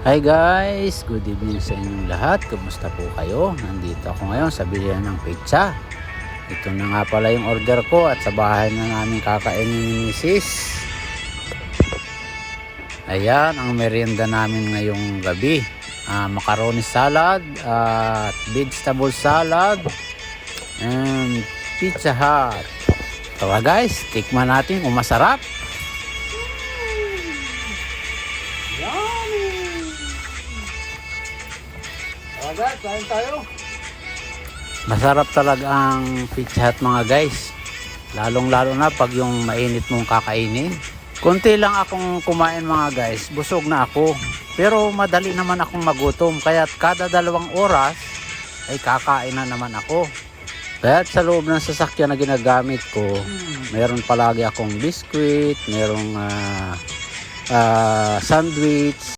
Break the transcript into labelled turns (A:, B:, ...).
A: Hi guys! Good evening sa inyong lahat. Kumusta po kayo? Nandito ako ngayon sa bilihan ng pizza. Ito na nga pala yung order ko at sa bahay na namin kakainin ni Mrs. Ayan ang merienda namin ngayong gabi. Macaroni salad at vegetable salad and Pizza Hut. Tara guys, tikman natin kung masarap. Agad, kain tayo. Masarap talaga ang Pizza Hut mga guys. Lalong lalo na pag yung mainit mong kakainin. Konti lang akong kumain mga guys. Busog na ako. Pero madali naman akong magutom. Kaya kada 2 oras ay kakain na naman ako. Kaya sa loob ng sasakyan na ginagamit ko, meron palagi akong biskwit, merong sandwich.